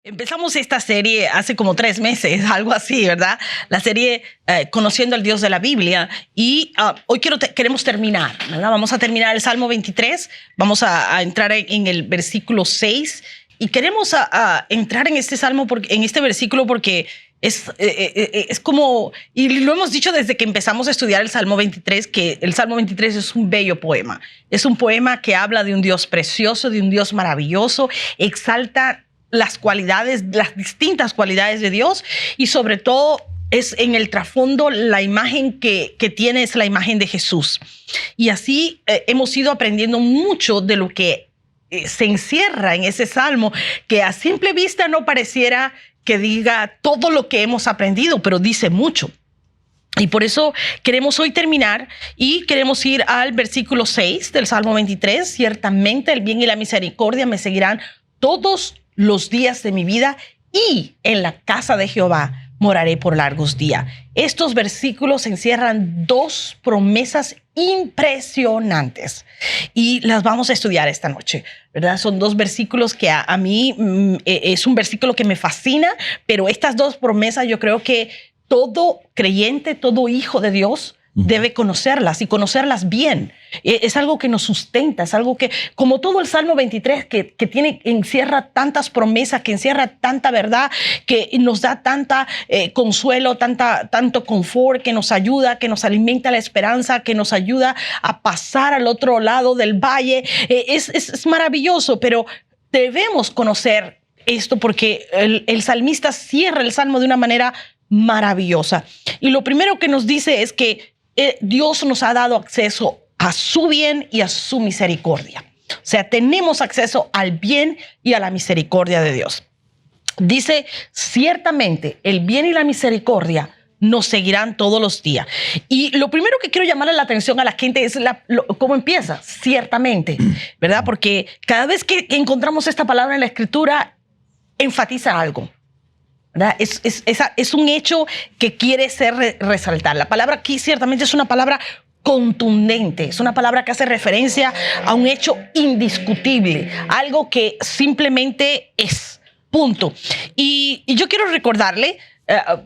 Empezamos esta serie hace como 3 meses, algo así, ¿verdad? La serie Conociendo al Dios de la Biblia. Y hoy queremos terminar, ¿verdad? Vamos a terminar el Salmo 23. Vamos a entrar en el versículo 6. Y queremos entrar en este salmo, en este versículo, porque es como, y lo hemos dicho desde que empezamos a estudiar el Salmo 23, que el Salmo 23 es un bello poema. Es un poema que habla de un Dios precioso, de un Dios maravilloso, exalta las cualidades, las distintas cualidades de Dios, y sobre todo es en el trasfondo la imagen que tiene es la imagen de Jesús. Y así hemos ido aprendiendo mucho de lo que se encierra en ese salmo, que a simple vista no pareciera que diga todo lo que hemos aprendido, pero dice mucho. Y por eso queremos hoy terminar y queremos ir al versículo 6 del Salmo 23. Ciertamente el bien y la misericordia me seguirán todos los días de mi vida, y en la casa de Jehová moraré por largos días. Estos versículos encierran 2 promesas impresionantes y las vamos a estudiar esta noche, ¿verdad? Son 2 versículos que a mí es un versículo que me fascina, pero estas 2 promesas yo creo que todo creyente, todo hijo de Dios debe conocerlas y conocerlas bien. Es algo que nos sustenta, es algo que, como todo el Salmo 23, que encierra tantas promesas, que encierra tanta verdad, que nos da tanta consuelo, tanto confort, que nos ayuda, que nos alimenta la esperanza, que nos ayuda a pasar al otro lado del valle. Es maravilloso, pero debemos conocer esto porque el salmista cierra el Salmo de una manera maravillosa. Y lo primero que nos dice es que Dios nos ha dado acceso a su bien y a su misericordia. O sea, tenemos acceso al bien y a la misericordia de Dios. Dice, ciertamente el bien y la misericordia nos seguirán todos los días. Y lo primero que quiero llamarle la atención a la gente es cómo empieza, ciertamente, ¿verdad? Porque cada vez que encontramos esta palabra en la Escritura, enfatiza algo, ¿verdad? Es un hecho que quiere ser resaltar. La palabra aquí ciertamente es una palabra contundente, es una palabra que hace referencia a un hecho indiscutible, algo que simplemente es, punto. Y yo quiero recordarle,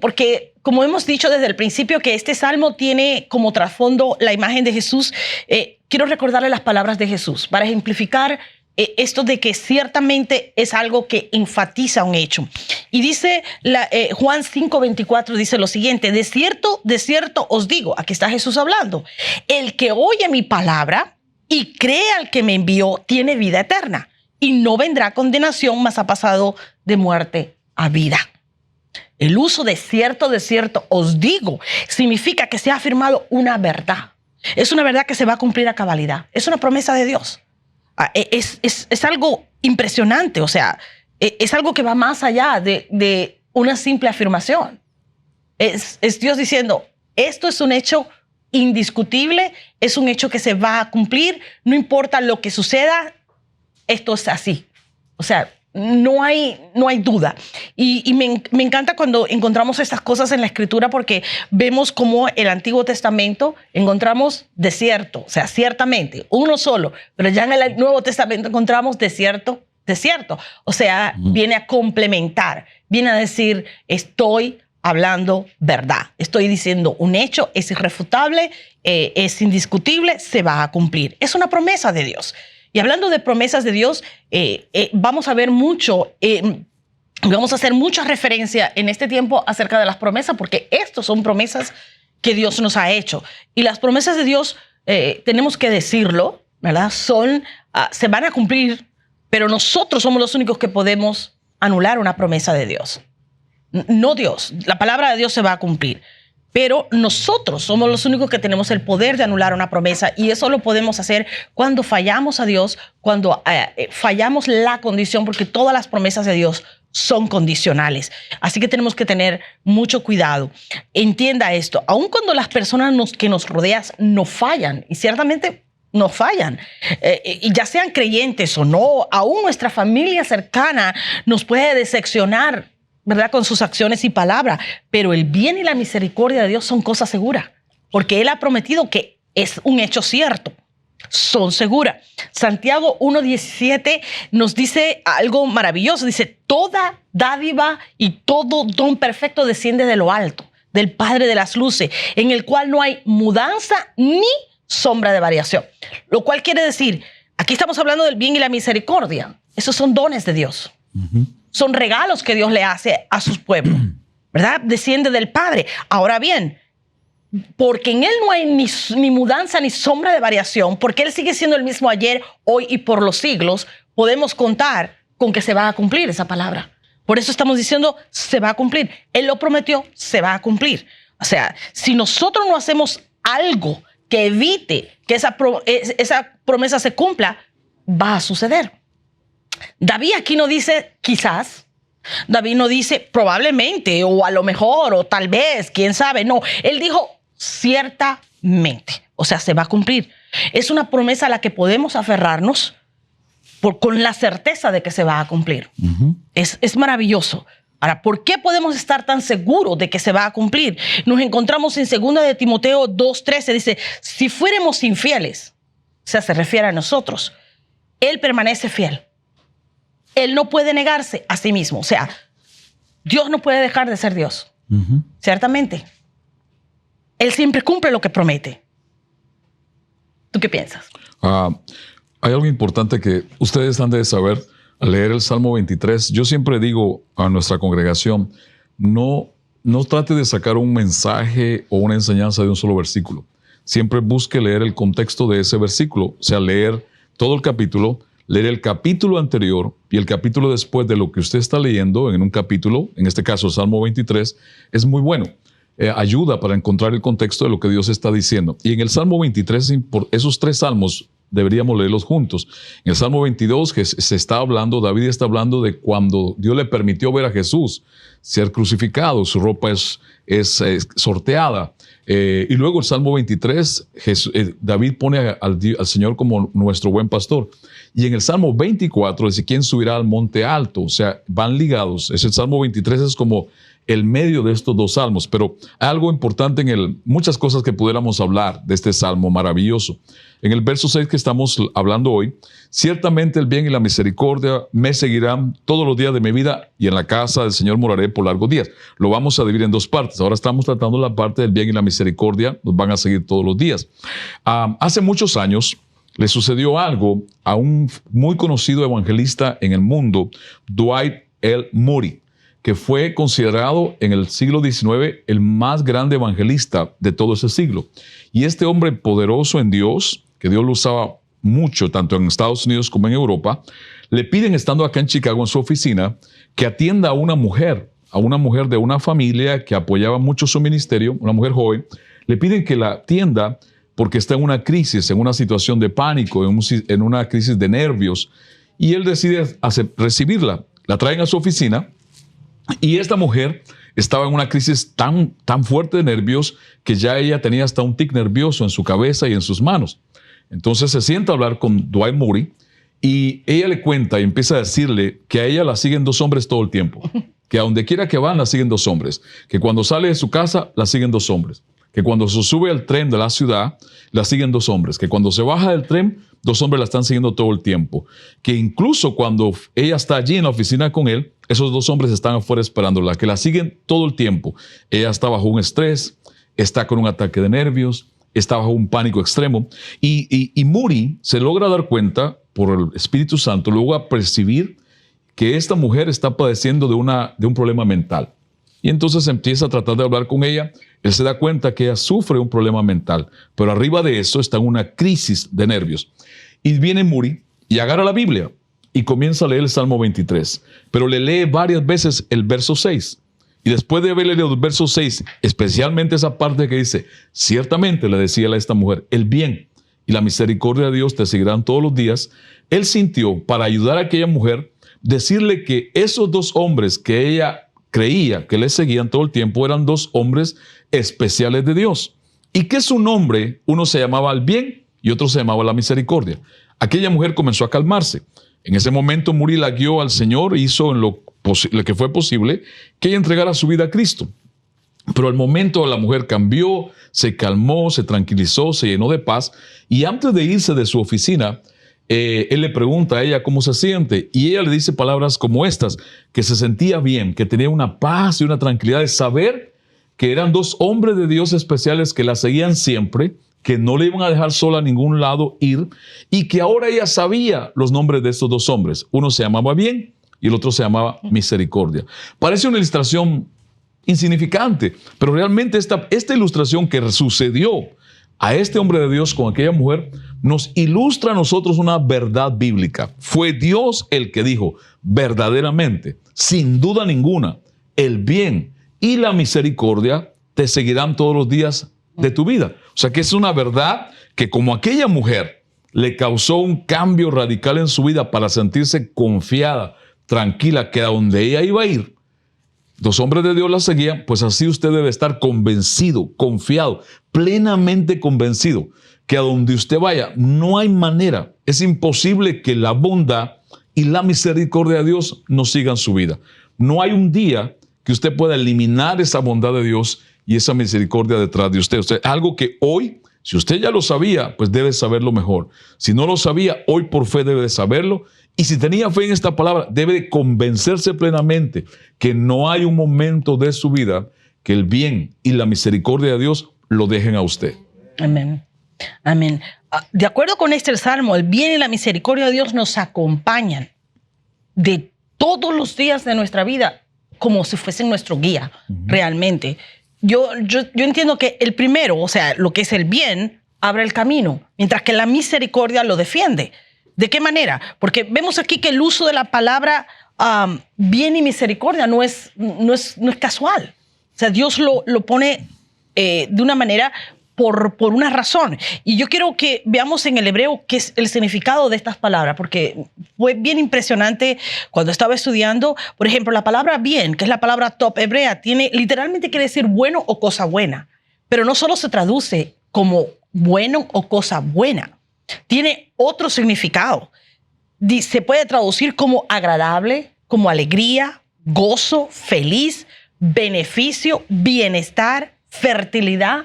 porque como hemos dicho desde el principio que este salmo tiene como trasfondo la imagen de Jesús, quiero recordarle las palabras de Jesús para ejemplificar esto de que ciertamente es algo que enfatiza un hecho. Y dice Juan 5:24, dice lo siguiente: de cierto os digo, aquí está Jesús hablando, el que oye mi palabra y cree al que me envió tiene vida eterna y no vendrá condenación, mas ha pasado de muerte a vida. El uso de cierto os digo significa que se ha afirmado una verdad. Es una verdad que se va a cumplir a cabalidad. Es una promesa de Dios. Es algo impresionante, o sea, es algo que va más allá de una simple afirmación. Es Dios diciendo, esto es un hecho indiscutible, es un hecho que se va a cumplir, no importa lo que suceda, esto es así. O sea, no hay duda. Y me encanta cuando encontramos estas cosas en la Escritura, porque vemos como el Antiguo Testamento encontramos desierto, o sea, ciertamente, uno solo, pero ya en el Nuevo Testamento encontramos desierto. O sea, viene a complementar, viene a decir, estoy hablando verdad, estoy diciendo un hecho, es irrefutable, es indiscutible, se va a cumplir. Es una promesa de Dios. Y hablando de promesas de Dios, vamos a ver mucho, vamos a hacer mucha referencia en este tiempo acerca de las promesas, porque estas son promesas que Dios nos ha hecho. Y las promesas de Dios, tenemos que decirlo, ¿verdad? Se van a cumplir, pero nosotros somos los únicos que podemos anular una promesa de Dios. No Dios, la palabra de Dios se va a cumplir. Pero nosotros somos los únicos que tenemos el poder de anular una promesa, y eso lo podemos hacer cuando fallamos a Dios, cuando fallamos la condición, porque todas las promesas de Dios son condicionales. Así que tenemos que tener mucho cuidado. Entienda esto, aun cuando las personas que nos rodean no fallan, y ciertamente no fallan, y ya sean creyentes o no, aún nuestra familia cercana nos puede decepcionar, ¿verdad? Con sus acciones y palabras, pero el bien y la misericordia de Dios son cosas seguras, porque Él ha prometido que es un hecho cierto. son seguras. Santiago 1:17 nos dice algo maravilloso. Dice, toda dádiva y todo don perfecto desciende de lo alto, del Padre de las luces, en el cual no hay mudanza ni sombra de variación. Lo cual quiere decir, aquí estamos hablando del bien y la misericordia. Esos son dones de Dios. Son regalos que Dios le hace a sus pueblos, ¿verdad? Desciende del Padre. Ahora bien, porque en Él no hay ni mudanza ni sombra de variación, porque Él sigue siendo el mismo ayer, hoy y por los siglos, podemos contar con que se va a cumplir esa palabra. Por eso estamos diciendo, se va a cumplir. Él lo prometió, se va a cumplir. O sea, si nosotros no hacemos algo que evite que esa promesa se cumpla, va a suceder. David aquí no dice quizás. David no dice probablemente o a lo mejor o tal vez, quién sabe. No, él dijo ciertamente. O sea, se va a cumplir. Es una promesa a la que podemos aferrarnos con la certeza de que se va a cumplir. Es maravilloso. Ahora, ¿por qué podemos estar tan seguros de que se va a cumplir? Nos encontramos en 2 de Timoteo 2:13. Dice, si fuéramos infieles, o sea, se refiere a nosotros, Él permanece fiel. Él no puede negarse a sí mismo. O sea, Dios no puede dejar de ser Dios. Ciertamente. Él siempre cumple lo que promete. ¿Tú qué piensas? Hay algo importante que ustedes han de saber al leer el Salmo 23. Yo siempre digo a nuestra congregación, no trate de sacar un mensaje o una enseñanza de un solo versículo. Siempre busque leer el contexto de ese versículo. O sea, leer todo el capítulo, leer el capítulo anterior y el capítulo después de lo que usted está leyendo en un capítulo, en este caso el Salmo 23, es muy bueno. Ayuda para encontrar el contexto de lo que Dios está diciendo. Y en el Salmo 23, esos 3 salmos deberíamos leerlos juntos. En el Salmo 22, que se está hablando, David está hablando de cuando Dios le permitió ver a Jesús ser crucificado, su ropa es sorteada. Y luego el Salmo 23, David pone al Señor como nuestro buen pastor. Y en el Salmo 24 dice, ¿quién subirá al monte alto? O sea, van ligados. El Salmo 23 es como el medio de estos 2 salmos, pero hay algo importante muchas cosas que pudiéramos hablar de este salmo maravilloso. En el verso 6 que estamos hablando hoy, ciertamente el bien y la misericordia me seguirán todos los días de mi vida y en la casa del Señor moraré por largos días. Lo vamos a dividir en 2 partes. Ahora estamos tratando la parte del bien y la misericordia, nos van a seguir todos los días. Hace muchos años le sucedió algo a un muy conocido evangelista en el mundo, Dwight L. Moody, que fue considerado en el siglo XIX el más grande evangelista de todo ese siglo. Y este hombre poderoso en Dios, que Dios lo usaba mucho, tanto en Estados Unidos como en Europa, le piden, estando acá en Chicago en su oficina, que atienda a una mujer de una familia que apoyaba mucho su ministerio, una mujer joven. Le piden que la atienda porque está en una crisis, en una situación de pánico, en una crisis de nervios. Y él decide recibirla. La traen a su oficina. Y esta mujer estaba en una crisis tan fuerte de nervios que ya ella tenía hasta un tic nervioso en su cabeza y en sus manos. Entonces se sienta a hablar con Dwight Moody y ella le cuenta y empieza a decirle que a ella la siguen 2 hombres todo el tiempo, que a donde quiera que van la siguen 2 hombres, que cuando sale de su casa la siguen 2 hombres, que cuando se sube al tren de la ciudad la siguen 2 hombres, que cuando se baja del tren 2 hombres la están siguiendo todo el tiempo, que incluso cuando ella está allí en la oficina con él, esos 2 hombres están afuera esperándola, que la siguen todo el tiempo. Ella está bajo un estrés, está con un ataque de nervios, está bajo un pánico extremo. Y Moody se logra dar cuenta, por el Espíritu Santo, luego a percibir que esta mujer está padeciendo de un problema mental. Y entonces empieza a tratar de hablar con ella. Él se da cuenta que ella sufre un problema mental, pero arriba de eso está en una crisis de nervios. Y viene Moody y agarra la Biblia y comienza a leer el Salmo 23, pero le lee varias veces el verso 6. Y después de haber leído el verso 6, especialmente esa parte que dice, ciertamente le decía a esta mujer, el bien y la misericordia de Dios te seguirán todos los días, él sintió, para ayudar a aquella mujer, decirle que esos 2 hombres que ella creía que le seguían todo el tiempo eran 2 hombres especiales de Dios. Y que su nombre, uno se llamaba el bien y otro se llamaba la misericordia. Aquella mujer comenzó a calmarse. En ese momento Moody la guió al Señor e hizo en lo que fue posible que ella entregara su vida a Cristo. Pero al momento la mujer cambió, se calmó, se tranquilizó, se llenó de paz. Y antes de irse de su oficina, él le pregunta a ella cómo se siente. Y ella le dice palabras como estas, que se sentía bien, que tenía una paz y una tranquilidad de saber que eran dos hombres de Dios especiales que la seguían siempre, que no le iban a dejar sola a ningún lado ir, y que ahora ella sabía los nombres de estos dos hombres. Uno se llamaba Bien y el otro se llamaba Misericordia. Parece una ilustración insignificante, pero realmente esta ilustración que sucedió a este hombre de Dios con aquella mujer nos ilustra a nosotros una verdad bíblica. Fue Dios el que dijo verdaderamente, sin duda ninguna, el bien y la misericordia te seguirán todos los días de tu vida. O sea que es una verdad que como aquella mujer le causó un cambio radical en su vida para sentirse confiada, tranquila, que a donde ella iba a ir, los hombres de Dios la seguían, pues así usted debe estar convencido, confiado, plenamente convencido que a donde usted vaya no hay manera, es imposible que la bondad y la misericordia de Dios no sigan su vida. No hay un día que usted pueda eliminar esa bondad de Dios y esa misericordia detrás de usted. O sea, algo que hoy, si usted ya lo sabía, pues debe saberlo mejor. Si no lo sabía, hoy por fe debe de saberlo. Y si tenía fe en esta palabra, debe de convencerse plenamente que no hay un momento de su vida que el bien y la misericordia de Dios lo dejen a usted. Amén. Amén. De acuerdo con este salmo, el bien y la misericordia de Dios nos acompañan de todos los días de nuestra vida como si fuesen nuestro guía, realmente. Yo entiendo que el primero, o sea, lo que es el bien, abre el camino, mientras que la misericordia lo defiende. ¿De qué manera? Porque vemos aquí que el uso de la palabra bien y misericordia no es casual. O sea, Dios lo pone de una manera por una razón. Y yo quiero que veamos en el hebreo qué es el significado de estas palabras, porque fue bien impresionante cuando estaba estudiando. Por ejemplo, la palabra bien, que es la palabra top hebrea, literalmente quiere decir bueno o cosa buena. Pero no solo se traduce como bueno o cosa buena. Tiene otro significado. Se puede traducir como agradable, como alegría, gozo, feliz, beneficio, bienestar, fertilidad,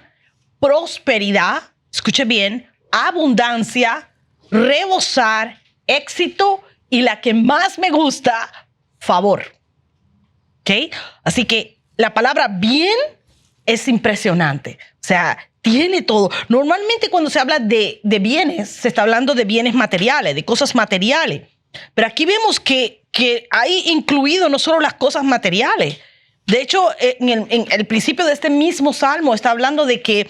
prosperidad, escuche bien, abundancia, rebosar, éxito y la que más me gusta, favor. ¿Ok? Así que la palabra bien es impresionante. O sea, tiene todo. Normalmente cuando se habla de bienes, se está hablando de bienes materiales, de cosas materiales. Pero aquí vemos que hay incluido no solo las cosas materiales. De hecho, en el principio de este mismo salmo está hablando de que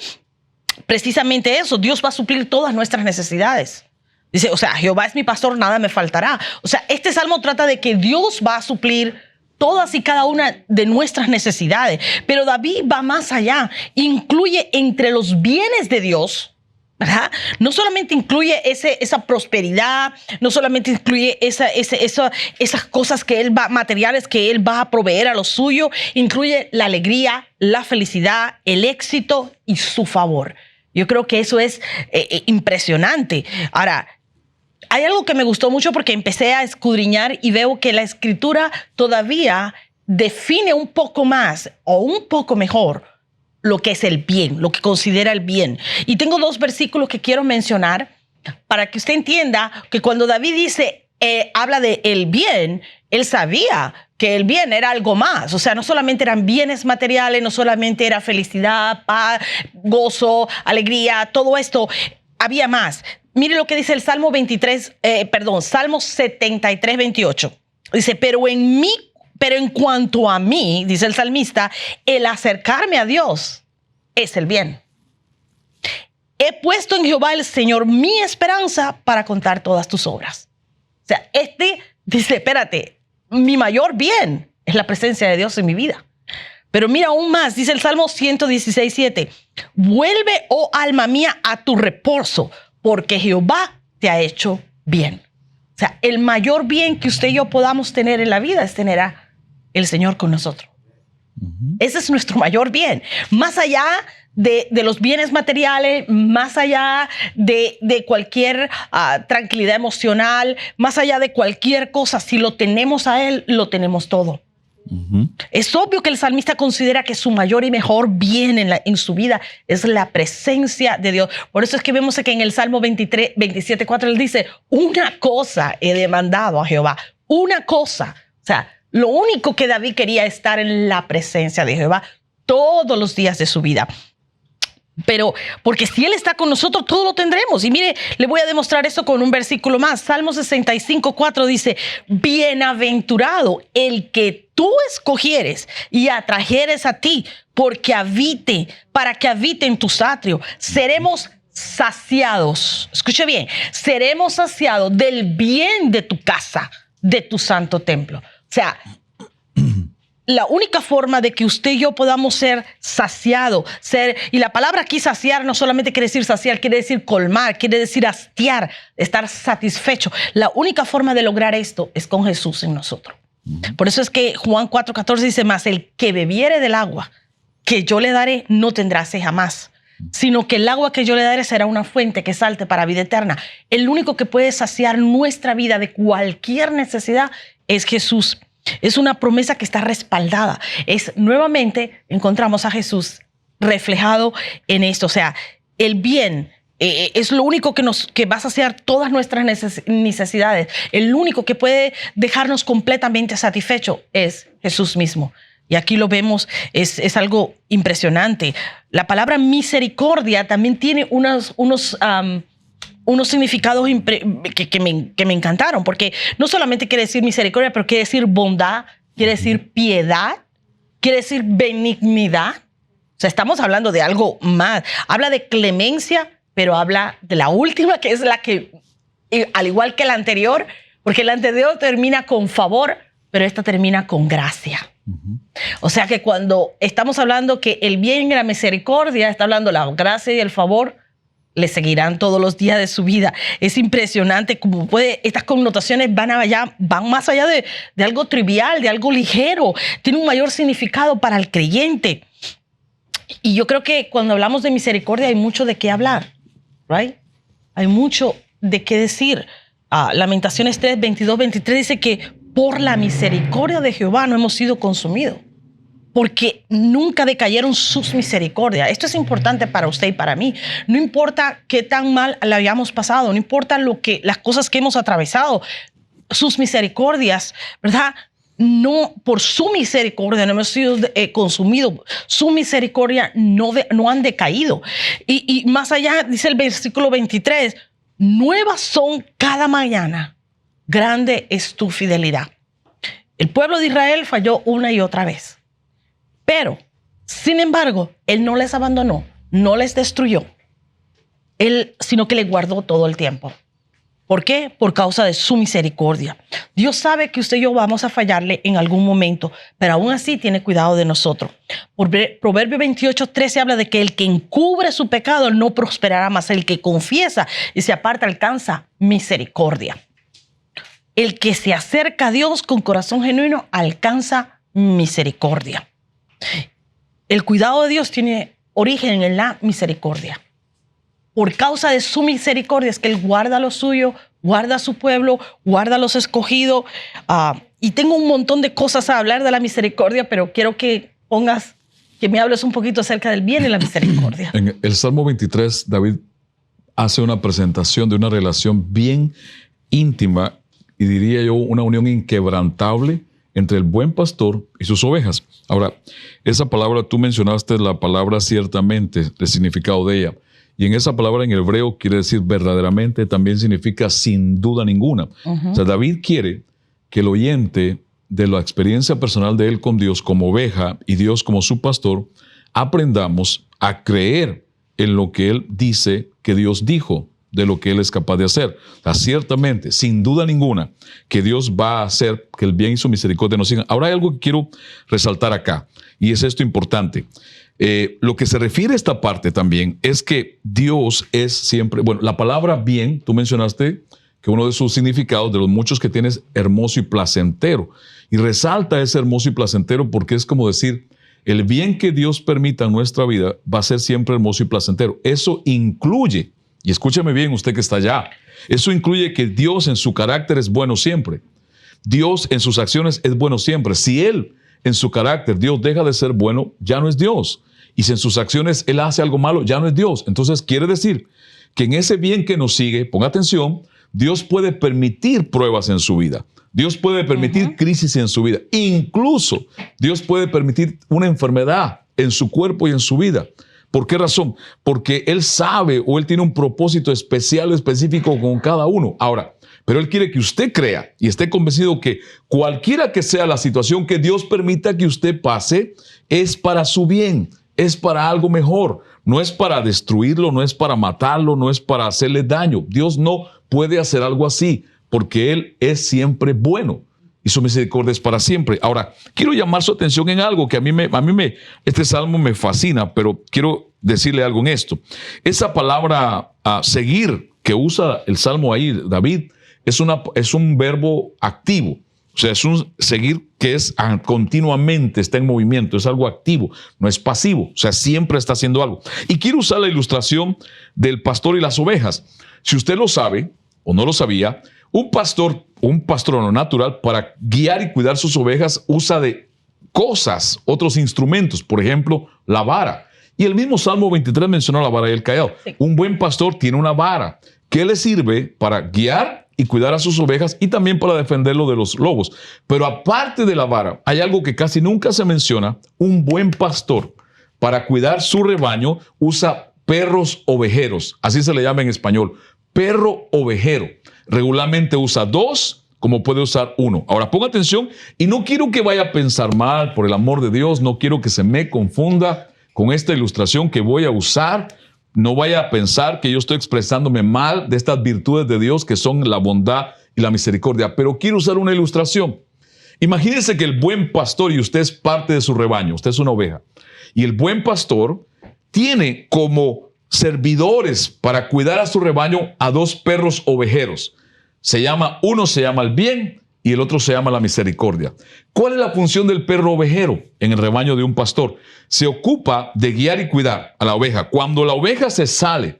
precisamente eso, Dios va a suplir todas nuestras necesidades. Dice, o sea, Jehová es mi pastor, nada me faltará. O sea, este salmo trata de que Dios va a suplir todas y cada una de nuestras necesidades. Pero David va más allá. Incluye entre los bienes de Dios, ¿verdad? No solamente incluye esa prosperidad, no solamente incluye esas cosas que él materiales que él va a proveer a lo suyo, incluye la alegría, la felicidad, el éxito y su favor. Yo creo que eso es impresionante. Ahora, hay algo que me gustó mucho porque empecé a escudriñar y veo que la Escritura todavía define un poco más o un poco mejor lo que es el bien, lo que considera el bien. Y tengo dos versículos que quiero mencionar para que usted entienda que cuando David habla de el bien, él sabía que el bien era algo más. O sea, no solamente eran bienes materiales, no solamente era felicidad, paz, gozo, alegría, todo esto. Había más. Mire lo que dice el Salmo 73, 28. Dice, pero en cuanto a mí, dice el salmista, el acercarme a Dios es el bien. He puesto en Jehová el Señor mi esperanza para contar todas tus obras. O sea, dice, espérate, mi mayor bien es la presencia de Dios en mi vida. Pero mira aún más, dice el Salmo 116, 7. Vuelve, oh alma mía, a tu reposo, porque Jehová te ha hecho bien. O sea, el mayor bien que usted y yo podamos tener en la vida es tener a el Señor con nosotros. Ese es nuestro mayor bien. Más allá de los bienes materiales, más allá de cualquier tranquilidad emocional, más allá de cualquier cosa, si lo tenemos a Él, lo tenemos todo. Es obvio que el salmista considera que su mayor y mejor bien en su vida es la presencia de Dios. Por eso es que vemos que en el Salmo 23, 27, 4 él dice, una cosa he demandado a Jehová, una cosa. O sea, lo único que David quería es estar en la presencia de Jehová todos los días de su vida. Pero porque si Él está con nosotros, todo lo tendremos. Y mire, le voy a demostrar esto con un versículo más. Salmo 65, 4 dice, bienaventurado el que tú escogieres y atrajeres a ti, para que habite en tus atrios. Seremos saciados. Escuche bien, seremos saciados del bien de tu casa, de tu santo templo. O sea, la única forma de que usted y yo podamos ser saciados, y la palabra aquí saciar no solamente quiere decir saciar, quiere decir colmar, quiere decir hastiar, estar satisfecho. La única forma de lograr esto es con Jesús en nosotros. Por eso es que Juan 4:14 dice más, el que bebiere del agua que yo le daré no tendrá sed jamás, sino que el agua que yo le daré será una fuente que salte para vida eterna. El único que puede saciar nuestra vida de cualquier necesidad es Jesús. Es una promesa que está respaldada. Nuevamente encontramos a Jesús reflejado en esto. O sea, el bien es lo único que va a saciar todas nuestras necesidades. El único que puede dejarnos completamente satisfechos es Jesús mismo. Y aquí lo vemos, es algo impresionante. La palabra misericordia también tiene unos significados que me encantaron, porque no solamente quiere decir misericordia, pero quiere decir bondad, quiere decir piedad, quiere decir benignidad. O sea, estamos hablando de algo más. Habla de clemencia, pero habla de la última, que es la que, al igual que la anterior, porque la anterior termina con favor, pero esta termina con gracia. O sea que cuando estamos hablando que el bien y la misericordia, está hablando la gracia y el favor, le seguirán todos los días de su vida. Es impresionante cómo estas connotaciones van más allá de algo trivial, de algo ligero. Tiene un mayor significado para el creyente. Y yo creo que cuando hablamos de misericordia hay mucho de qué hablar, right? Hay mucho de qué decir. Lamentaciones 3, 22, 23 dice que por la misericordia de Jehová no hemos sido consumidos, porque nunca decayeron sus misericordias. Esto es importante para usted y para mí. No importa qué tan mal la hayamos pasado, no importa las cosas que hemos atravesado, sus misericordias, ¿verdad? No, por su misericordia no hemos sido consumidos. Su misericordia no han decaído. Y más allá, dice el versículo 23, nuevas son cada mañana, grande es tu fidelidad. El pueblo de Israel falló una y otra vez. Pero, sin embargo, Él no les abandonó, no les destruyó, sino que les guardó todo el tiempo. ¿Por qué? Por causa de su misericordia. Dios sabe que usted y yo vamos a fallarle en algún momento, pero aún así tiene cuidado de nosotros. Proverbio 28:13 habla de que el que encubre su pecado no prosperará, más el que confiesa y se aparta alcanza misericordia. El que se acerca a Dios con corazón genuino alcanza misericordia. El cuidado de Dios tiene origen en la misericordia. Por causa de su misericordia es que Él guarda lo suyo, guarda a su pueblo, guarda a los escogidos. Y tengo un montón de cosas a hablar de la misericordia, pero quiero que me hables un poquito acerca del bien y la misericordia. En el Salmo 23, David hace una presentación de una relación bien íntima y diría yo una unión inquebrantable entre el buen pastor y sus ovejas. Ahora, esa palabra, tú mencionaste la palabra ciertamente, el significado de ella. Y en esa palabra en hebreo quiere decir verdaderamente, también significa sin duda ninguna. O sea, David quiere que el oyente de la experiencia personal de él con Dios como oveja y Dios como su pastor, aprendamos a creer en lo que él dice que Dios dijo, de lo que él es capaz de hacer. O sea, ciertamente, sin duda ninguna, que Dios va a hacer que el bien y su misericordia nos sigan. Ahora hay algo que quiero resaltar acá, y es esto importante. Lo que se refiere a esta parte también es que Dios es siempre, bueno, la palabra bien, tú mencionaste que uno de sus significados, de los muchos que tiene, es hermoso y placentero. Y resalta ese hermoso y placentero porque es como decir, el bien que Dios permita en nuestra vida va a ser siempre hermoso y placentero. Eso incluye, y escúchame bien usted que está allá, eso incluye que Dios en su carácter es bueno siempre. Dios en sus acciones es bueno siempre. Si Él en su carácter Dios deja de ser bueno, ya no es Dios. Y si en sus acciones Él hace algo malo, ya no es Dios. Entonces quiere decir que en ese bien que nos sigue, ponga atención, Dios puede permitir pruebas en su vida. Dios puede permitir crisis en su vida. Incluso Dios puede permitir una enfermedad en su cuerpo y en su vida. ¿Por qué razón? Porque Él sabe o Él tiene un propósito especial o específico con cada uno. Ahora, pero Él quiere que usted crea y esté convencido que cualquiera que sea la situación que Dios permita que usted pase, es para su bien, es para algo mejor. No es para destruirlo, no es para matarlo, no es para hacerle daño. Dios no puede hacer algo así porque Él es siempre bueno y su misericordia es para siempre. Ahora, quiero llamar su atención en algo que a mí este salmo me fascina, pero quiero decirle algo en esto. Esa palabra seguir que usa el salmo ahí, David, es un verbo activo. O sea, es un seguir que es continuamente, está en movimiento, es algo activo, no es pasivo, o sea, siempre está haciendo algo. Y quiero usar la ilustración del pastor y las ovejas. Si usted lo sabe o no lo sabía, un pastor en lo natural, para guiar y cuidar sus ovejas, usa de cosas, otros instrumentos, por ejemplo, la vara. Y el mismo Salmo 23 menciona la vara y el cayado. Sí. Un buen pastor tiene una vara que le sirve para guiar y cuidar a sus ovejas y también para defenderlo de los lobos. Pero aparte de la vara, hay algo que casi nunca se menciona. Un buen pastor, para cuidar su rebaño, usa perros ovejeros. Así se le llama en español. Perro ovejero. Regularmente usa 2, como puede usar 1. Ahora, ponga atención y no quiero que vaya a pensar mal, por el amor de Dios, no quiero que se me confunda con esta ilustración que voy a usar. No vaya a pensar que yo estoy expresándome mal de estas virtudes de Dios que son la bondad y la misericordia, pero quiero usar una ilustración. Imagínense que el buen pastor, y usted es parte de su rebaño, usted es una oveja, y el buen pastor tiene como servidores para cuidar a su rebaño a 2 perros ovejeros. Uno se llama el bien y el otro se llama la misericordia. ¿Cuál es la función del perro ovejero en el rebaño de un pastor? Se ocupa de guiar y cuidar a la oveja. Cuando la oveja se sale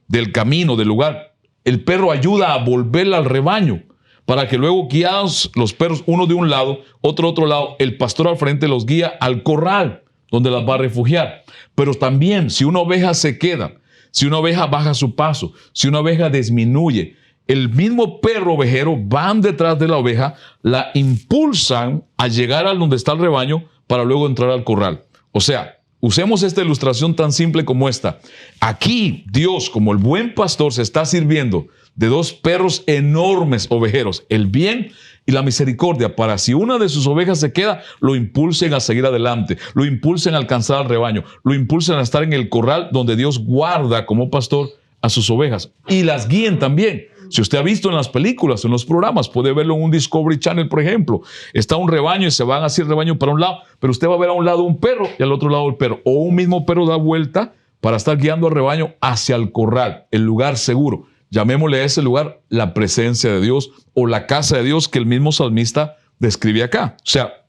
del camino, del lugar, el perro ayuda a volverla al rebaño para que luego, guiados los perros, uno de un lado, otro lado, el pastor al frente los guía al corral donde las va a refugiar. Pero también, si una oveja se queda, si una oveja baja su paso, si una oveja disminuye, el mismo perro ovejero van detrás de la oveja, la impulsan a llegar a donde está el rebaño para luego entrar al corral. O sea, usemos esta ilustración tan simple como esta. Aquí Dios, como el buen pastor, se está sirviendo de 2 perros enormes ovejeros, el bien y la misericordia, para si una de sus ovejas se queda, lo impulsen a seguir adelante, lo impulsen a alcanzar al rebaño, lo impulsen a estar en el corral donde Dios guarda como pastor a sus ovejas y las guíen también. Si usted ha visto en las películas, en los programas, puede verlo en un Discovery Channel, por ejemplo. Está un rebaño y se van así el rebaño para un lado, pero usted va a ver a un lado un perro y al otro lado el perro. O un mismo perro da vuelta para estar guiando al rebaño hacia el corral, el lugar seguro. Llamémosle a ese lugar la presencia de Dios o la casa de Dios que el mismo salmista describe acá. O sea,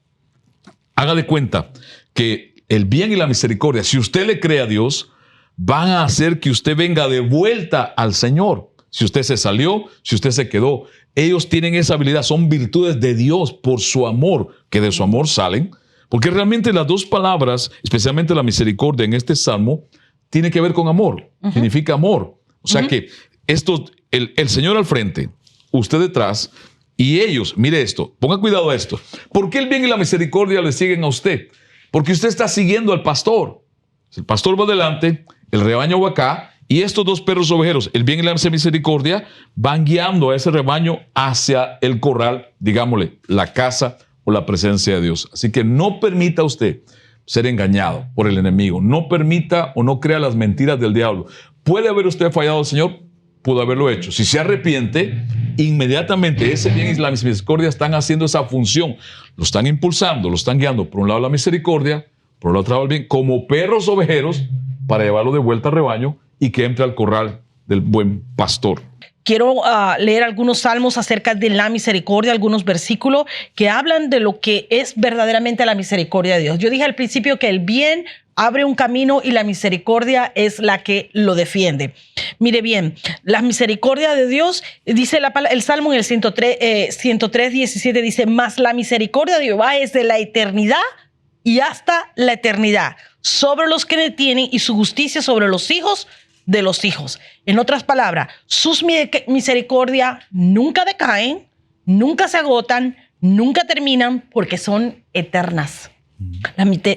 haga de cuenta que el bien y la misericordia, si usted le cree a Dios, van a hacer que usted venga de vuelta al Señor. Si usted se salió, si usted se quedó, ellos tienen esa habilidad, son virtudes de Dios por su amor, que de su amor salen, porque realmente las 2 palabras, especialmente la misericordia en este salmo, tiene que ver con amor, significa amor. O sea que el Señor al frente, usted detrás, y ellos, mire esto, ponga cuidado a esto. ¿Por qué el bien y la misericordia le siguen a usted? Porque usted está siguiendo al pastor. El pastor va adelante, el rebaño va acá, y estos 2 perros ovejeros, el bien y la misericordia, van guiando a ese rebaño hacia el corral, digámosle, la casa o la presencia de Dios. Así que no permita usted ser engañado por el enemigo. No permita o no crea las mentiras del diablo. ¿Puede haber usted fallado al Señor? Pudo haberlo hecho. Si se arrepiente, inmediatamente ese bien y la misericordia están haciendo esa función. Lo están impulsando, lo están guiando. Por un lado la misericordia, por el otro lado el bien, como perros ovejeros para llevarlo de vuelta al rebaño y que entre al corral del buen pastor. Quiero leer algunos salmos acerca de la misericordia, algunos versículos que hablan de lo que es verdaderamente la misericordia de Dios. Yo dije al principio que el bien abre un camino y la misericordia es la que lo defiende. Mire bien, la misericordia de Dios, dice el Salmo en el 103, 17, dice, mas la misericordia de Jehová es de la eternidad y hasta la eternidad, sobre los que le tienen, y su justicia sobre los hijos de los hijos. En otras palabras, sus misericordias nunca decaen, nunca se agotan, nunca terminan, porque son eternas.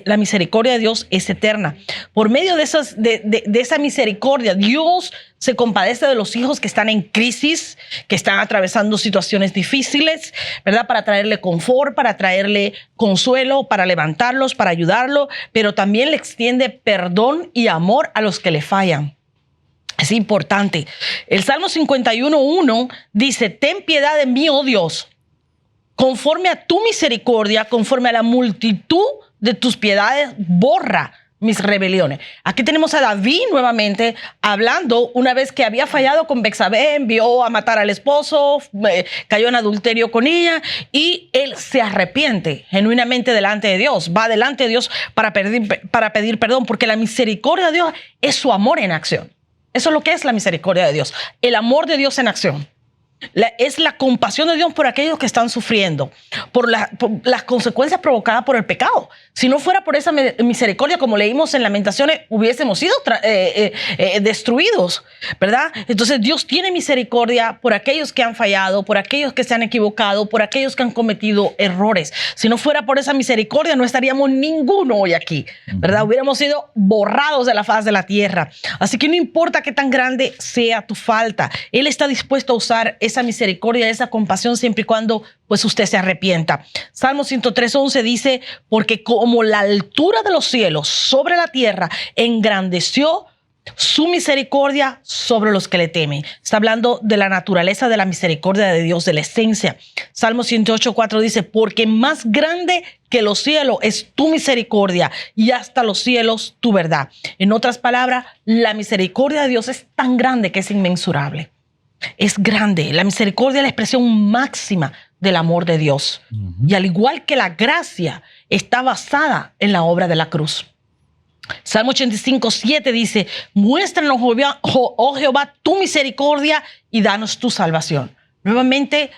La misericordia de Dios es eterna. Por medio de esa misericordia, Dios se compadece de los hijos que están en crisis, que están atravesando situaciones difíciles, ¿verdad? Para traerle confort, para traerle consuelo, para levantarlos, para ayudarlos, pero también le extiende perdón y amor a los que le fallan. Es importante. El Salmo 51:1 dice, ten piedad de mí, oh Dios, conforme a tu misericordia, conforme a la multitud de tus piedades, borra mis rebeliones. Aquí tenemos a David nuevamente hablando una vez que había fallado con Betsabé, envió a matar al esposo, cayó en adulterio con ella, y él se arrepiente genuinamente delante de Dios, va delante de Dios para pedir perdón, porque la misericordia de Dios es su amor en acción. Eso es lo que es la misericordia de Dios, el amor de Dios en acción. Es la compasión de Dios por aquellos que están sufriendo, por las consecuencias provocadas por el pecado. Si no fuera por esa misericordia, como leímos en Lamentaciones, hubiésemos sido destruidos, ¿verdad? Entonces Dios tiene misericordia por aquellos que han fallado, por aquellos que se han equivocado, por aquellos que han cometido errores. Si no fuera por esa misericordia, no estaríamos ninguno hoy aquí, ¿verdad? Hubiéramos sido borrados de la faz de la tierra. Así que no importa qué tan grande sea tu falta, Él está dispuesto a usar esa misericordia, esa compasión, siempre y cuando pues usted se arrepienta. Salmo 103:11 dice, porque como la altura de los cielos sobre la tierra, engrandeció su misericordia sobre los que le temen. Está hablando de la naturaleza de la misericordia de Dios, de la esencia. Salmo 108:4 dice, porque más grande que los cielos es tu misericordia, y hasta los cielos tu verdad. En otras palabras, la misericordia de Dios es tan grande que es inmensurable. Es grande. La misericordia es la expresión máxima del amor de Dios. Y al igual que la gracia, está basada en la obra de la cruz. Salmo 85:7 dice, muéstranos, oh Jehová, tu misericordia y danos tu salvación. Nuevamente,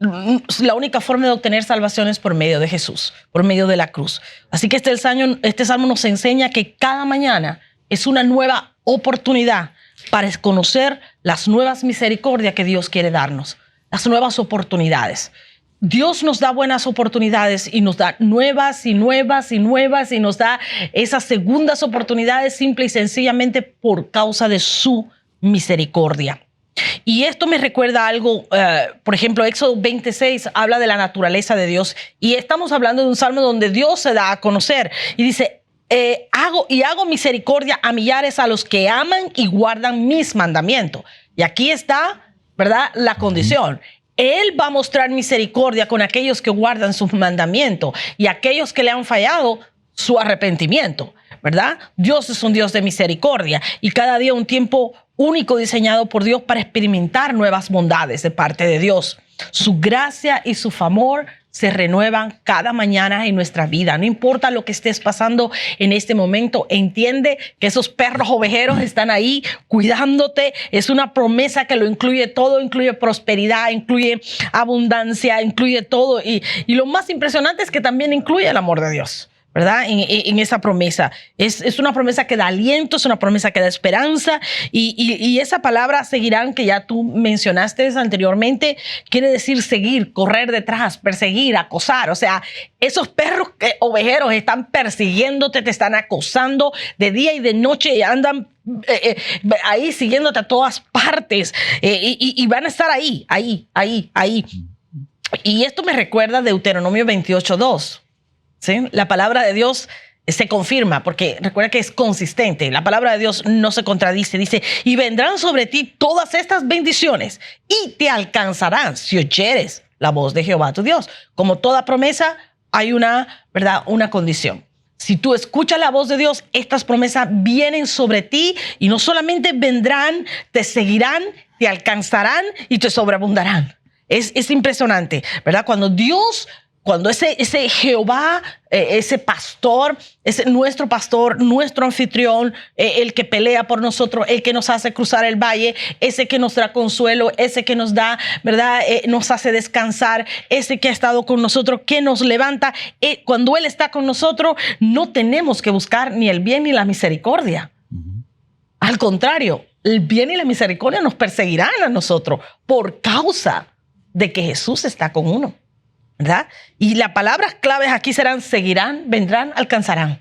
la única forma de obtener salvación es por medio de Jesús, por medio de la cruz. Así que este salmo nos enseña que cada mañana es una nueva oportunidad para conocer las nuevas misericordias que Dios quiere darnos, las nuevas oportunidades. Dios nos da buenas oportunidades y nos da nuevas y nuevas y nuevas, y nos da esas segundas oportunidades simple y sencillamente por causa de su misericordia. Y esto me recuerda algo, por ejemplo, Éxodo 26 habla de la naturaleza de Dios, y estamos hablando de un salmo donde Dios se da a conocer y dice, hago misericordia a millares a los que aman y guardan mis mandamientos. Y aquí está, ¿verdad?, la condición. Él va a mostrar misericordia con aquellos que guardan sus mandamientos, y aquellos que le han fallado, su arrepentimiento, ¿verdad? Dios es un Dios de misericordia, y cada día un tiempo único diseñado por Dios para experimentar nuevas bondades de parte de Dios. Su gracia y su favor se renuevan cada mañana en nuestra vida. No importa lo que estés pasando en este momento, entiende que esos perros ovejeros están ahí cuidándote. Es una promesa que lo incluye todo, incluye prosperidad, incluye abundancia, incluye todo. Y lo más impresionante es que también incluye el amor de Dios, ¿verdad? En esa promesa. Es una promesa que da aliento, es una promesa que da esperanza, y esa palabra seguirán, que ya tú mencionaste anteriormente, quiere decir seguir, correr detrás, perseguir, acosar. O sea, esos perros ovejeros están persiguiéndote, te están acosando de día y de noche, y andan ahí siguiéndote a todas partes, y van a estar ahí. Y esto me recuerda Deuteronomio 28:2. ¿Sí? La palabra de Dios se confirma, porque recuerda que es consistente. La palabra de Dios no se contradice. Dice, y vendrán sobre ti todas estas bendiciones y te alcanzarán si oyeres la voz de Jehová tu Dios. Como toda promesa, hay una condición. Si tú escuchas la voz de Dios, estas promesas vienen sobre ti, y no solamente vendrán, te seguirán, te alcanzarán y te sobreabundarán. Es impresionante, ¿verdad? Cuando Dios cuando ese Jehová, ese pastor, nuestro pastor, nuestro anfitrión, el que pelea por nosotros, el que nos hace cruzar el valle, ese que nos da consuelo, ese que nos da, ¿verdad? Nos hace descansar, ese que ha estado con nosotros, que nos levanta. Cuando Él está con nosotros, no tenemos que buscar ni el bien ni la misericordia. Al contrario, el bien y la misericordia nos perseguirán a nosotros por causa de que Jesús está con uno, ¿verdad? Y las palabras claves aquí serán: seguirán, vendrán, alcanzarán.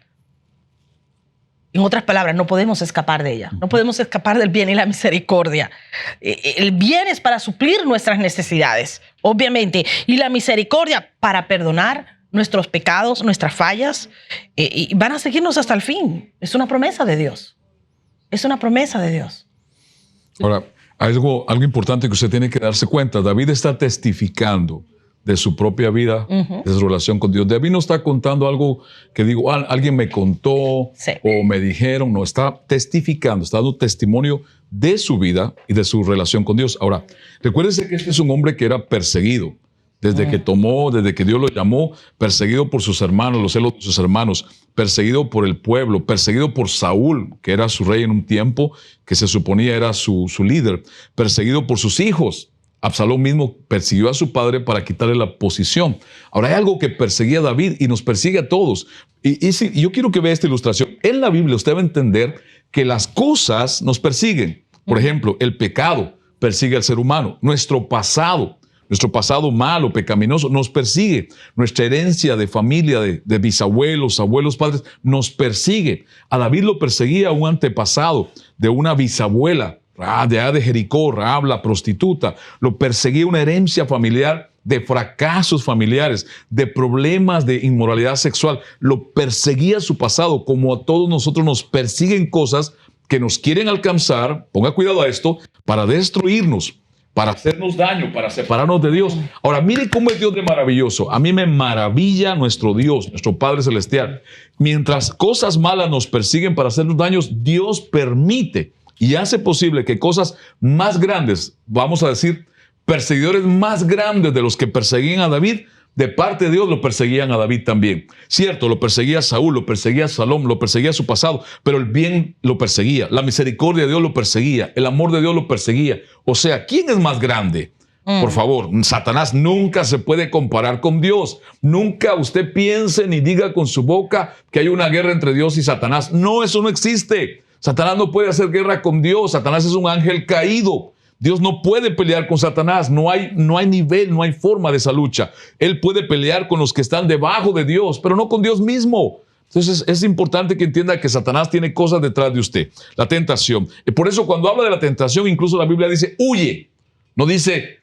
En otras palabras, no podemos escapar de ella. No podemos escapar del bien y la misericordia. El bien es para suplir nuestras necesidades, obviamente, y la misericordia para perdonar nuestros pecados, nuestras fallas, y van a seguirnos hasta el fin. Es una promesa de Dios. Es una promesa de Dios. Ahora, algo importante que usted tiene que darse cuenta: David está testificando de su propia vida, de su relación con Dios. David no está contando algo que digo, alguien me contó, sí, o me dijeron. No, está testificando, está dando testimonio de su vida y de su relación con Dios. Ahora, recuérdese que este es un hombre que era perseguido. Desde que Dios lo llamó, perseguido por sus hermanos, los celos de sus hermanos, perseguido por el pueblo, perseguido por Saúl, que era su rey en un tiempo, que se suponía era su líder, perseguido por sus hijos. Absalón mismo persiguió a su padre para quitarle la posición. Ahora, hay algo que perseguía a David y nos persigue a todos. Y yo quiero que vea esta ilustración. En la Biblia usted va a entender que las cosas nos persiguen. Por ejemplo, el pecado persigue al ser humano. Nuestro pasado malo, pecaminoso, nos persigue. Nuestra herencia de familia, de bisabuelos, abuelos, padres, nos persigue. A David lo perseguía un antepasado de una bisabuela, de Jericó, Rahab, la prostituta. Lo perseguía una herencia familiar de fracasos familiares, de problemas de inmoralidad sexual. Lo perseguía su pasado, como a todos nosotros nos persiguen cosas que nos quieren alcanzar, ponga cuidado a esto, para destruirnos, para hacernos daño, para separarnos de Dios. Ahora, mire cómo es Dios de maravilloso. A mí me maravilla nuestro Dios, nuestro Padre Celestial. Mientras cosas malas nos persiguen para hacernos daños, Dios permite y hace posible que cosas más grandes, vamos a decir, perseguidores más grandes de los que perseguían a David, de parte de Dios lo perseguían a David también. Cierto, lo perseguía Saúl, lo perseguía Salom, lo perseguía su pasado, pero el bien lo perseguía, la misericordia de Dios lo perseguía, el amor de Dios lo perseguía. O sea, ¿quién es más grande? Por favor, Satanás nunca se puede comparar con Dios. Nunca usted piense ni diga con su boca que hay una guerra entre Dios y Satanás. No, eso no existe. Satanás no puede hacer guerra con Dios. Satanás es un ángel caído. Dios no puede pelear con Satanás. No hay nivel, no hay forma de esa lucha. Él puede pelear con los que están debajo de Dios, pero no con Dios mismo. Entonces es importante que entienda que Satanás tiene cosas detrás de usted. La tentación. Por eso cuando habla de la tentación, incluso la Biblia dice, huye. No dice,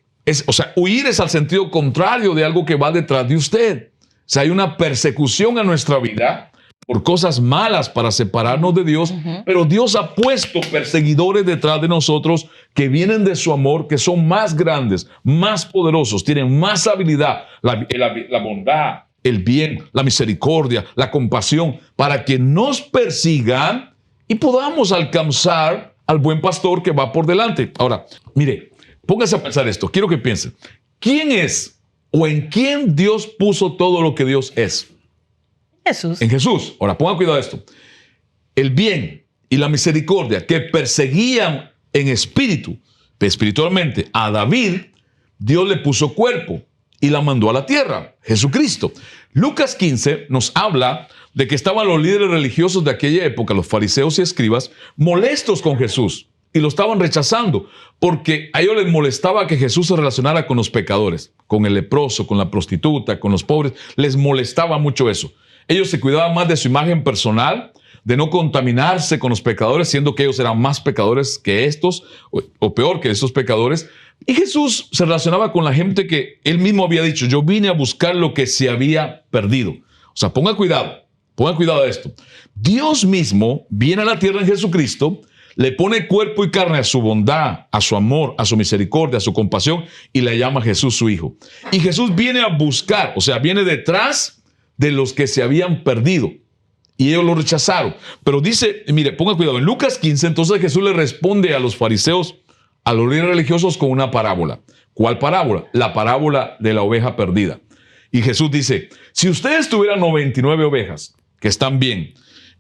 huir es al sentido contrario de algo que va detrás de usted. O sea, hay una persecución a nuestra vida por cosas malas para separarnos de Dios, pero Dios ha puesto perseguidores detrás de nosotros que vienen de su amor, que son más grandes, más poderosos, tienen más habilidad, la bondad, el bien, la misericordia, la compasión, para que nos persigan y podamos alcanzar al buen pastor que va por delante. Ahora, mire, póngase a pensar esto, quiero que piense, ¿quién es o en quién Dios puso todo lo que Dios es? Jesús. En Jesús. Ahora, ponga cuidado a esto. El bien y la misericordia que perseguían en espíritu, espiritualmente, a David, Dios le puso cuerpo y la mandó a la tierra, Jesucristo. Lucas 15 nos habla de que estaban los líderes religiosos de aquella época, los fariseos y escribas, molestos con Jesús y lo estaban rechazando porque a ellos les molestaba que Jesús se relacionara con los pecadores, con el leproso, con la prostituta, con los pobres. Les molestaba mucho eso. Ellos se cuidaban más de su imagen personal, de no contaminarse con los pecadores, siendo que ellos eran más pecadores que estos, o peor que estos pecadores. Y Jesús se relacionaba con la gente que él mismo había dicho, yo vine a buscar lo que se había perdido. O sea, ponga cuidado a esto. Dios mismo viene a la tierra en Jesucristo, le pone cuerpo y carne a su bondad, a su amor, a su misericordia, a su compasión, y le llama Jesús su Hijo. Y Jesús viene a buscar, o sea, viene detrás de los que se habían perdido y ellos lo rechazaron. Pero dice, mire, ponga cuidado, en Lucas 15, entonces Jesús le responde a los fariseos, a los líderes religiosos con una parábola. ¿Cuál parábola? La parábola de la oveja perdida. Y Jesús dice, si ustedes tuvieran 99 ovejas que están bien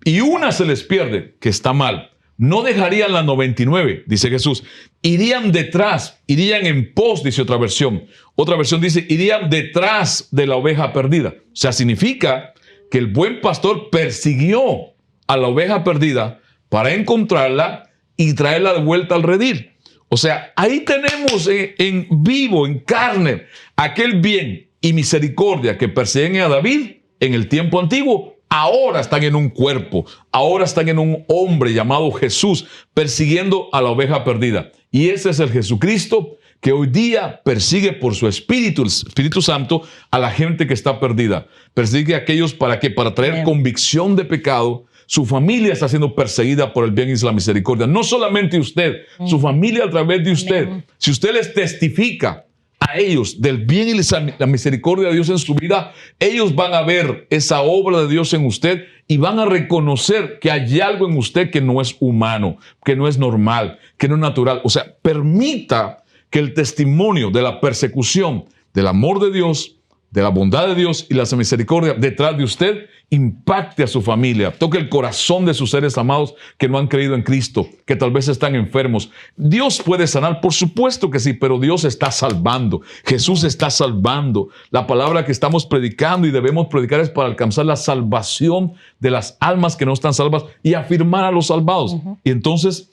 y una se les pierde, que está mal, no dejarían las 99, dice Jesús. Irían detrás, irían en pos, dice otra versión. Otra versión dice, irían detrás de la oveja perdida. O sea, significa que el buen pastor persiguió a la oveja perdida para encontrarla y traerla de vuelta al redil. O sea, ahí tenemos en vivo, en carne, aquel bien y misericordia que persiguen a David en el tiempo antiguo. Ahora están en un cuerpo, ahora están en un hombre llamado Jesús, persiguiendo a la oveja perdida. Y ese es el Jesucristo que hoy día persigue por su Espíritu, el Espíritu Santo, a la gente que está perdida. Persigue a aquellos para traer convicción de pecado. Su familia está siendo perseguida por el bien y la misericordia. No solamente usted, su familia a través de usted. Si usted les testifica a ellos del bien y la misericordia de Dios en su vida, ellos van a ver esa obra de Dios en usted y van a reconocer que hay algo en usted que no es humano, que no es normal, que no es natural. O sea, permita que el testimonio de la persecución, del amor de Dios, de la bondad de Dios y la misericordia detrás de usted impacte a su familia, toque el corazón de sus seres amados que no han creído en Cristo, que tal vez están enfermos. Dios puede sanar, por supuesto que sí, pero Dios está salvando. Jesús está salvando. La palabra que estamos predicando y debemos predicar es para alcanzar la salvación de las almas que no están salvas y afirmar a los salvados. Y entonces,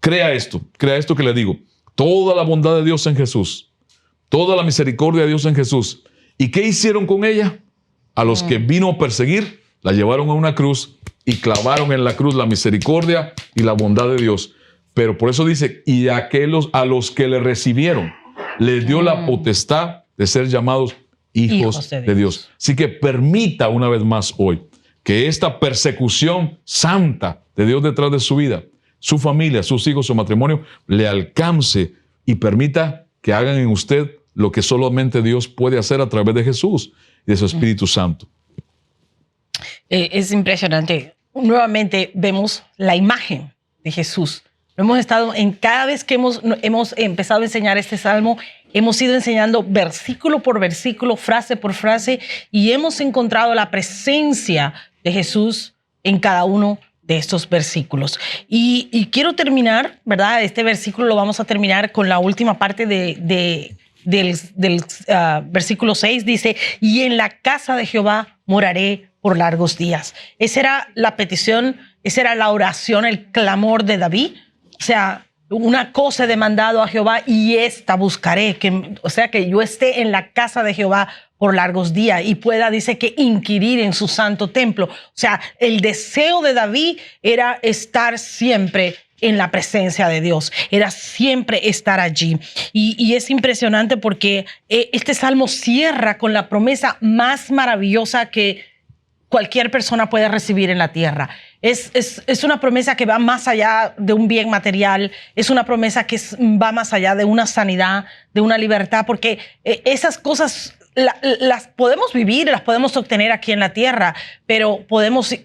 crea esto que le digo. Toda la bondad de Dios en Jesús, toda la misericordia de Dios en Jesús. ¿Y qué hicieron con ella? A los que vino a perseguir, la llevaron a una cruz y clavaron en la cruz la misericordia y la bondad de Dios. Pero por eso dice, y a los que le recibieron, les dio la potestad de ser llamados hijos de Dios. Así que permita una vez más hoy que esta persecución santa de Dios detrás de su vida, su familia, sus hijos, su matrimonio, le alcance y permita que hagan en usted lo que solamente Dios puede hacer a través de Jesús y de su Espíritu Santo. Es impresionante. Nuevamente vemos la imagen de Jesús. Hemos estado cada vez que hemos empezado a enseñar este salmo, hemos ido enseñando versículo por versículo, frase por frase, y hemos encontrado la presencia de Jesús en cada uno de estos versículos. Y quiero terminar, ¿verdad? Este versículo lo vamos a terminar con la última parte del versículo 6. Dice, y en la casa de Jehová moraré por largos días. Esa era la petición, esa era la oración, el clamor de David. O sea, una cosa he demandado a Jehová y esta buscaré, o sea, que yo esté en la casa de Jehová por largos días y pueda, dice, que inquirir en su santo templo. O sea, el deseo de David era estar siempre en la presencia de Dios, era siempre estar allí. Y es impresionante porque este salmo cierra con la promesa más maravillosa que cualquier persona puede recibir en la tierra. Es una promesa que va más allá de un bien material, es una promesa que va más allá de una sanidad, de una libertad, porque esas cosas las podemos vivir, las podemos obtener aquí en la tierra, pero podemos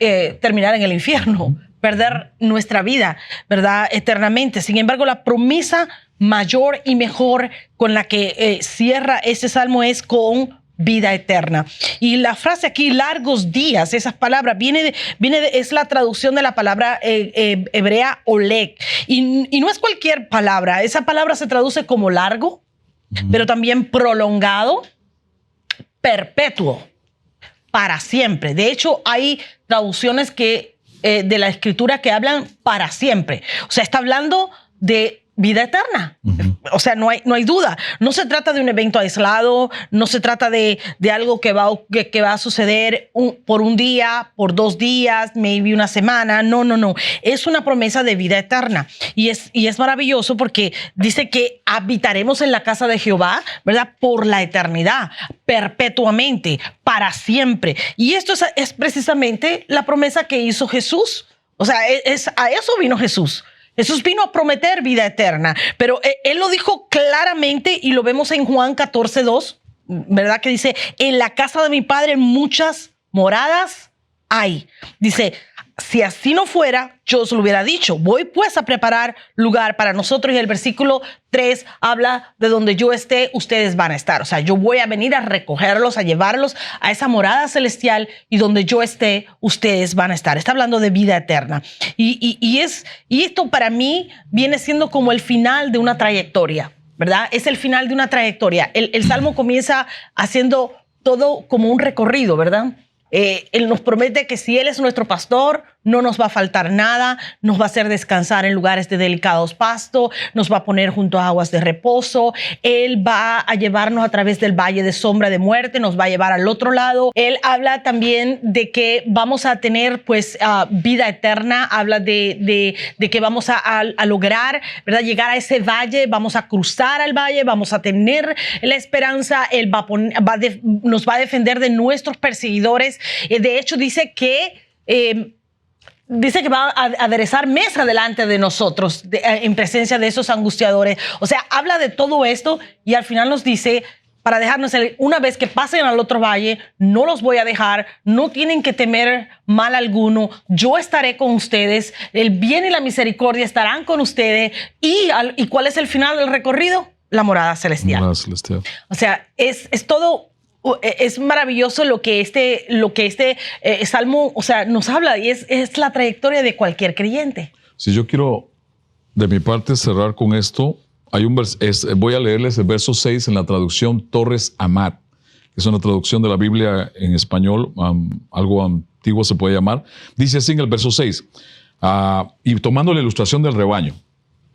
terminar en el infierno, perder nuestra vida, ¿verdad? Eternamente. Sin embargo, la promesa mayor y mejor con la que cierra este salmo es con vida eterna. Y la frase aquí, largos días, esas palabras, es la traducción de la palabra hebrea oleg. Y no es cualquier palabra. Esa palabra se traduce como largo, pero también prolongado, perpetuo, para siempre. De hecho, hay traducciones de la escritura que hablan para siempre. O sea, está hablando de vida eterna. O sea, no hay duda. No se trata de un evento aislado, no se trata de algo que va a suceder por un día, por 2 días, maybe una semana. No. Es una promesa de vida eterna. Y es maravilloso porque dice que habitaremos en la casa de Jehová, ¿verdad? Por la eternidad, perpetuamente, para siempre. Y esto es precisamente la promesa que hizo Jesús. O sea, a eso vino Jesús. Jesús vino a prometer vida eterna, pero Él lo dijo claramente y lo vemos en Juan 14:2, ¿verdad? Que dice, en la casa de mi Padre muchas moradas hay. Dice, si así no fuera, yo os lo hubiera dicho. Voy pues a preparar lugar para nosotros. Y el versículo 3 habla de donde yo esté, ustedes van a estar. O sea, yo voy a venir a recogerlos, a llevarlos a esa morada celestial, y donde yo esté, ustedes van a estar. Está hablando de vida eterna. Y esto para mí viene siendo como el final de una trayectoria, ¿verdad? Es el final de una trayectoria. El Salmo comienza haciendo todo como un recorrido, ¿verdad? Él nos promete que si Él es nuestro pastor, no nos va a faltar nada, nos va a hacer descansar en lugares de delicados pastos, nos va a poner junto a aguas de reposo. Él va a llevarnos a través del valle de sombra de muerte, nos va a llevar al otro lado. Él habla también de que vamos a tener pues vida eterna, habla de que vamos a lograr, ¿verdad?, llegar a ese valle, vamos a cruzar al valle, vamos a tener la esperanza. Él nos va a defender de nuestros perseguidores. De hecho, dice que va a aderezar mesa delante de nosotros en presencia de esos angustiadores. O sea, habla de todo esto y al final nos dice, para dejarnos, una vez que pasen al otro valle, no los voy a dejar, no tienen que temer mal alguno, yo estaré con ustedes, el bien y la misericordia estarán con ustedes. ¿Y cuál es el final del recorrido? La morada celestial. Morada celestial. O sea, es todo. Es maravilloso lo que este salmo, o sea, nos habla, y es la trayectoria de cualquier creyente. Si yo quiero, de mi parte, cerrar con esto, voy a leerles el verso 6 en la traducción Torres Amat, que es una traducción de la Biblia en español, algo antiguo se puede llamar. Dice así en el verso 6, y tomando la ilustración del rebaño.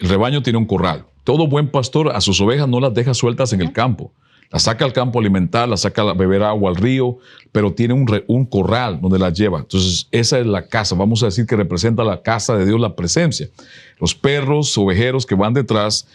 El rebaño tiene un corral. Todo buen pastor a sus ovejas no las deja sueltas en el campo. Las saca al campo a alimentar, las saca a beber agua al río, pero tiene un corral donde las lleva. Entonces, esa es la casa. Vamos a decir que representa la casa de Dios, la presencia. Los perros, ovejeros que van detrás,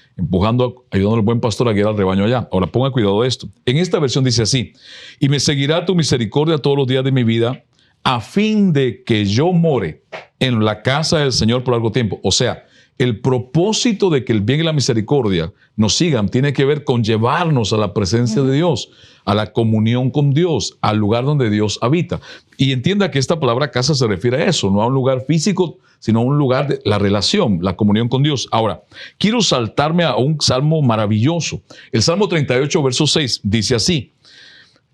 ayudando al buen pastor a guiar al rebaño allá. Ahora, ponga cuidado de esto. En esta versión dice así, y me seguirá tu misericordia todos los días de mi vida, a fin de que yo more en la casa del Señor por largo tiempo. O sea, el propósito de que el bien y la misericordia nos sigan tiene que ver con llevarnos a la presencia de Dios, a la comunión con Dios, al lugar donde Dios habita. Y entienda que esta palabra casa se refiere a eso, no a un lugar físico, sino a un lugar de la relación, la comunión con Dios. Ahora, quiero saltarme a un salmo maravilloso. El Salmo 38, verso 6, dice así.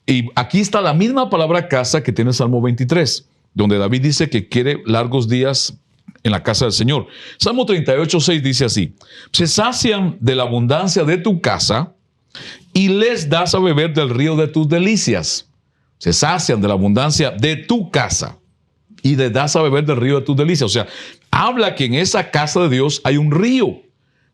Y aquí está la misma palabra casa que tiene el Salmo 23, donde David dice que quiere largos días en la casa del Señor. Salmo 38, 6 dice así, se sacian de la abundancia de tu casa y les das a beber del río de tus delicias. Se sacian de la abundancia de tu casa y les das a beber del río de tus delicias. O sea, habla que en esa casa de Dios hay un río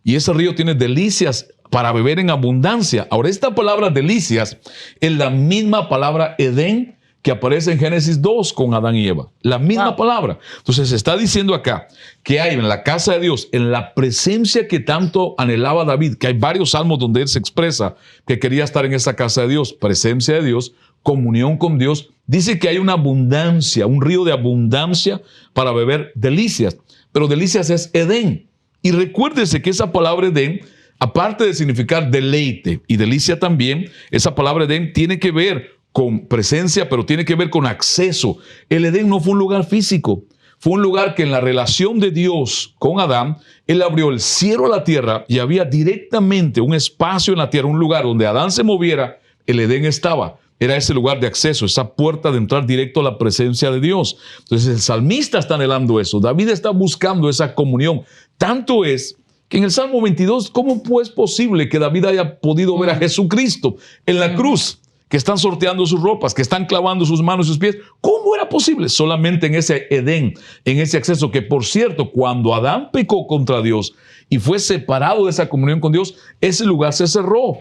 y ese río tiene delicias para beber en abundancia. Ahora, esta palabra delicias es la misma palabra Edén que aparece en Génesis 2 con Adán y Eva. La misma palabra. Entonces se está diciendo acá que hay en la casa de Dios, en la presencia que tanto anhelaba David, que hay varios salmos donde él se expresa que quería estar en esa casa de Dios, presencia de Dios, comunión con Dios. Dice que hay una abundancia, un río de abundancia para beber delicias. Pero delicias es Edén. Y recuérdese que esa palabra Edén, aparte de significar deleite y delicia también, esa palabra Edén tiene que ver con presencia, pero tiene que ver con acceso. El Edén no fue un lugar físico, fue un lugar que en la relación de Dios con Adán, Él abrió el cielo a la tierra y había directamente un espacio en la tierra, un lugar donde Adán se moviera, el Edén estaba. Era ese lugar de acceso, esa puerta de entrar directo a la presencia de Dios. Entonces el salmista está anhelando eso. David está buscando esa comunión. Tanto es que en el Salmo 22, ¿cómo es posible que David haya podido ver a Jesucristo en la cruz? Que están sorteando sus ropas, que están clavando sus manos y sus pies. ¿Cómo era posible? Solamente en ese Edén, en ese acceso, que por cierto, cuando Adán pecó contra Dios y fue separado de esa comunión con Dios, ese lugar se cerró.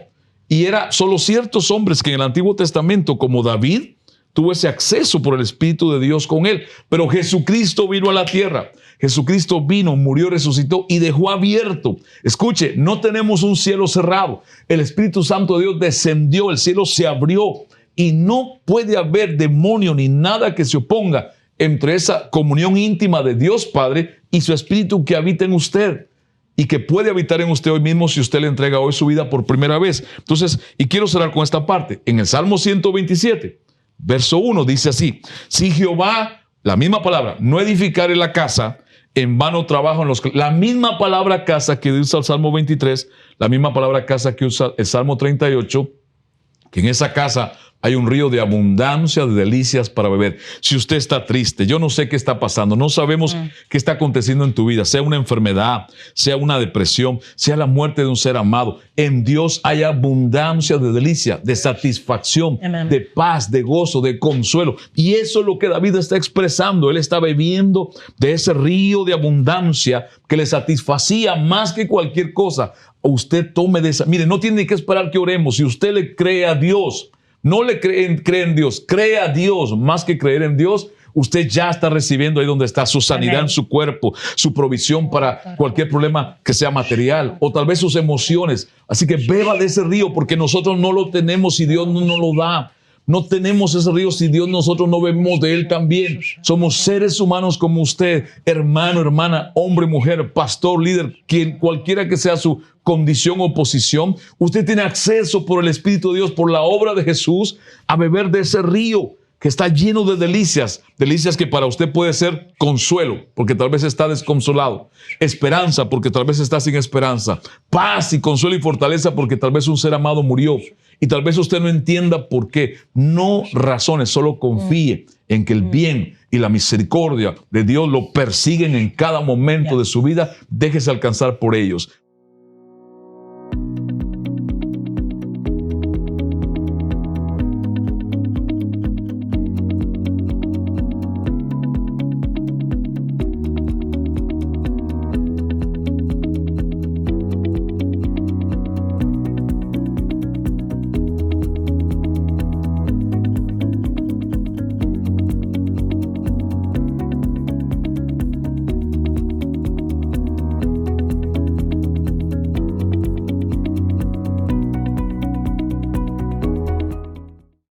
Y era solo ciertos hombres que en el Antiguo Testamento, como David, tuvo ese acceso por el Espíritu de Dios con él. Pero Jesucristo vino a la tierra. Jesucristo vino, murió, resucitó y dejó abierto. Escuche, no tenemos un cielo cerrado. El Espíritu Santo de Dios descendió, el cielo se abrió y no puede haber demonio ni nada que se oponga entre esa comunión íntima de Dios Padre y su Espíritu que habita en usted y que puede habitar en usted hoy mismo si usted le entrega hoy su vida por primera vez. Entonces, y quiero cerrar con esta parte. En el Salmo 127, verso 1 dice así, si Jehová la misma palabra, no edificar en la casa, en vano trabajo en los... La misma palabra casa que usa el Salmo 23, la misma palabra casa que usa el Salmo 38, que en esa casa hay un río de abundancia, de delicias para beber. Si usted está triste, yo no sé qué está pasando, no sabemos qué está aconteciendo en tu vida, sea una enfermedad, sea una depresión, sea la muerte de un ser amado. En Dios hay abundancia de delicia, de satisfacción, Amen. de paz, de gozo, de consuelo. Y eso es lo que David está expresando. Él está bebiendo de ese río de abundancia que le satisfacía más que cualquier cosa. Usted tome de esa. Mire, no tiene que esperar que oremos. Si usted le cree a Dios, no le cree en Dios, cree a Dios más que creer en Dios, usted ya está recibiendo ahí donde está su sanidad en su cuerpo, su provisión para cualquier problema que sea material o tal vez sus emociones. Así que beba de ese río porque nosotros no lo tenemos si Dios no nos lo da. No tenemos ese río si Dios nosotros no bebemos de él también. Somos seres humanos como usted, hermano, hermana, hombre, mujer, pastor, líder, cualquiera que sea su condición o posición. Usted tiene acceso por el Espíritu de Dios, por la obra de Jesús, a beber de ese río que está lleno de delicias, delicias que para usted puede ser consuelo, porque tal vez está desconsolado, esperanza, porque tal vez está sin esperanza, paz y consuelo y fortaleza, porque tal vez un ser amado murió, y tal vez usted no entienda por qué. No razone, solo confíe en que el bien y la misericordia de Dios lo persiguen en cada momento de su vida. Déjese alcanzar por ellos.